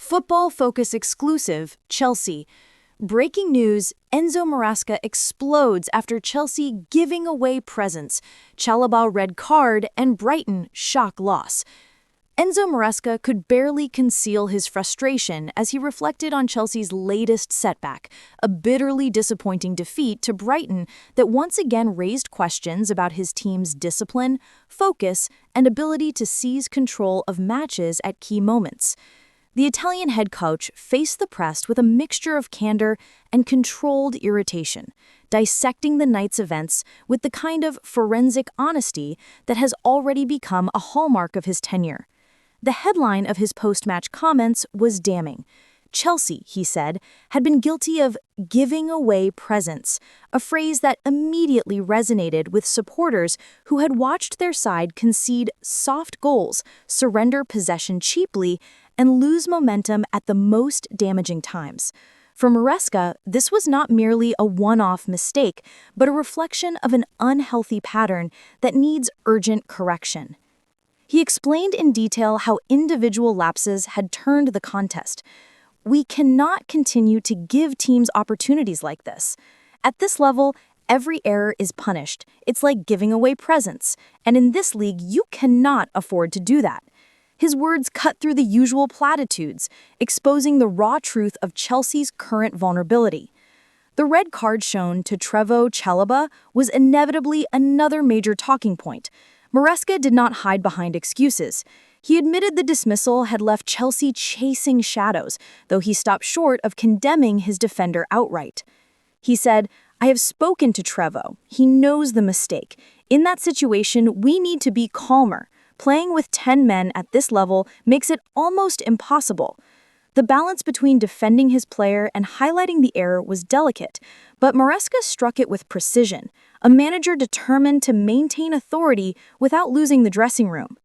Football Focus exclusive, Chelsea. Breaking news, Enzo Maresca explodes after Chelsea giving away presents, Chalobah red card, and Brighton shock loss. Enzo Maresca could barely conceal his frustration as he reflected on Chelsea's latest setback, a bitterly disappointing defeat to Brighton that once again raised questions about his team's discipline, focus, and ability to seize control of matches at key moments. The Italian head coach faced the press with a mixture of candor and controlled irritation, dissecting the night's events with the kind of forensic honesty that has already become a hallmark of his tenure. The headline of his post-match comments was damning. Chelsea, he said, had been guilty of giving away presents, a phrase that immediately resonated with supporters who had watched their side concede soft goals, surrender possession cheaply, and lose momentum at the most damaging times. For Maresca, this was not merely a one-off mistake, but a reflection of an unhealthy pattern that needs urgent correction. He explained in detail how individual lapses had turned the contest. We cannot continue to give teams opportunities like this. At this level, every error is punished. It's like giving away presents, and in this league, you cannot afford to do that. His words cut through the usual platitudes, exposing the raw truth of Chelsea's current vulnerability. The red card shown to Trevo Chalobah was inevitably another major talking point. Maresca did not hide behind excuses. He admitted the dismissal had left Chelsea chasing shadows, though he stopped short of condemning his defender outright. He said, "I have spoken to Trevo. He knows the mistake. In that situation, we need to be calmer. Playing with 10 men at this level makes it almost impossible." The balance between defending his player and highlighting the error was delicate, but Maresca struck it with precision, a manager determined to maintain authority without losing the dressing room.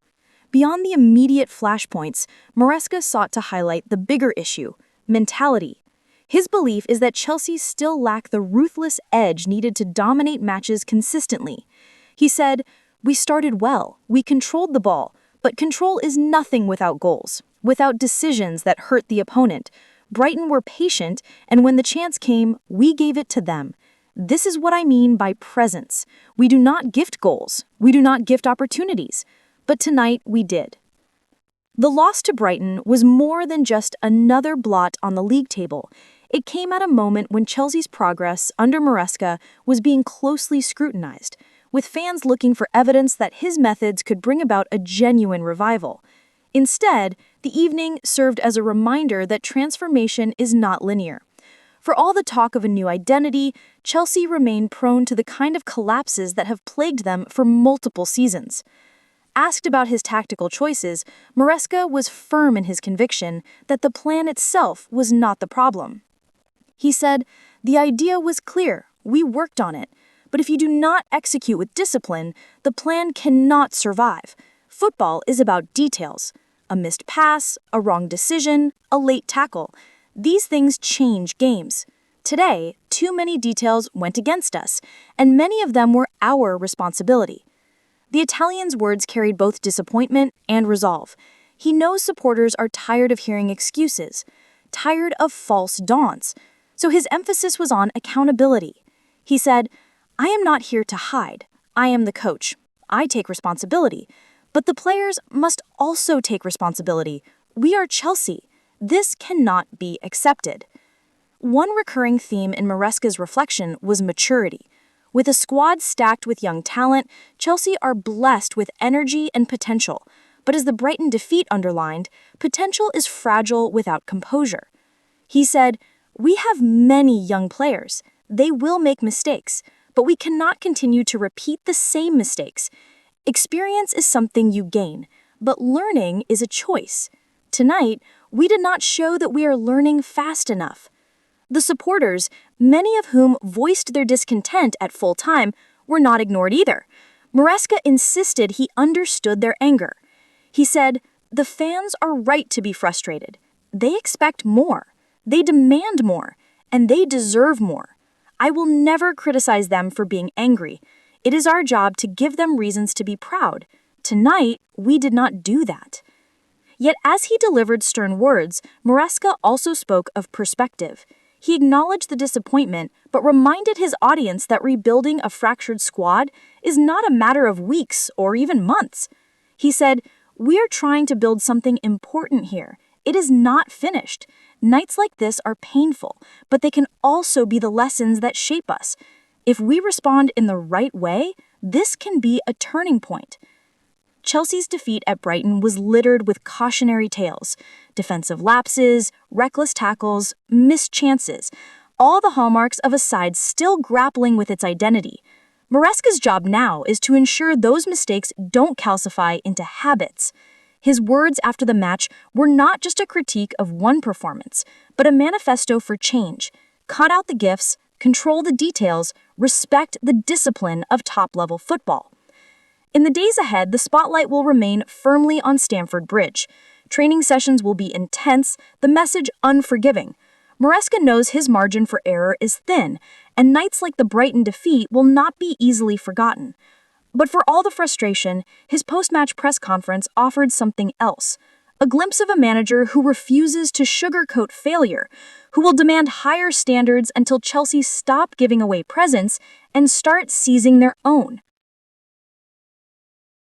Beyond the immediate flashpoints, Maresca sought to highlight the bigger issue, mentality. His belief is that Chelsea still lack the ruthless edge needed to dominate matches consistently. He said, "We started well, we controlled the ball, but control is nothing without goals, without decisions that hurt the opponent. Brighton were patient, and when the chance came, we gave it to them. This is what I mean by presence. We do not gift goals, we do not gift opportunities, but tonight we did." The loss to Brighton was more than just another blot on the league table. It came at a moment when Chelsea's progress under Maresca was being closely scrutinized, with fans looking for evidence that his methods could bring about a genuine revival. Instead, the evening served as a reminder that transformation is not linear. For all the talk of a new identity, Chelsea remained prone to the kind of collapses that have plagued them for multiple seasons. Asked about his tactical choices, Maresca was firm in his conviction that the plan itself was not the problem. He said, "The idea was clear, we worked on it, but if you do not execute with discipline, the plan cannot survive. Football is about details. A missed pass, a wrong decision, a late tackle. These things change games. Today, too many details went against us, and many of them were our responsibility." The Italian's words carried both disappointment and resolve. He knows supporters are tired of hearing excuses, tired of false dawns, so his emphasis was on accountability. He said, "I am not here to hide. I am the coach. I take responsibility. But the players must also take responsibility. We are Chelsea. This cannot be accepted." One recurring theme in Maresca's reflection was maturity. With a squad stacked with young talent, Chelsea are blessed with energy and potential. But as the Brighton defeat underlined, potential is fragile without composure. He said, "We have many young players. They will make mistakes, but we cannot continue to repeat the same mistakes. Experience is something you gain, but learning is a choice. Tonight, we did not show that we are learning fast enough." The supporters, many of whom voiced their discontent at full time, were not ignored either. Maresca insisted he understood their anger. He said, "The fans are right to be frustrated. They expect more. They demand more, and they deserve more. I will never criticize them for being angry. It is our job to give them reasons to be proud. Tonight, we did not do that." Yet as he delivered stern words, Maresca also spoke of perspective. He acknowledged the disappointment, but reminded his audience that rebuilding a fractured squad is not a matter of weeks or even months. He said, "We're trying to build something important here. It is not finished. Nights like this are painful, but they can also be the lessons that shape us. If we respond in the right way, this can be a turning point." Chelsea's defeat at Brighton was littered with cautionary tales: defensive lapses, reckless tackles, missed chances, all the hallmarks of a side still grappling with its identity. Maresca's job now is to ensure those mistakes don't calcify into habits. His words after the match were not just a critique of one performance, but a manifesto for change. Cut out the gifts, control the details, respect the discipline of top-level football. In the days ahead, the spotlight will remain firmly on Stamford Bridge. Training sessions will be intense, the message unforgiving. Maresca knows his margin for error is thin, and nights like the Brighton defeat will not be easily forgotten. But for all the frustration, his post-match press conference offered something else: a glimpse of a manager who refuses to sugarcoat failure, who will demand higher standards until Chelsea stop giving away presents and start seizing their own.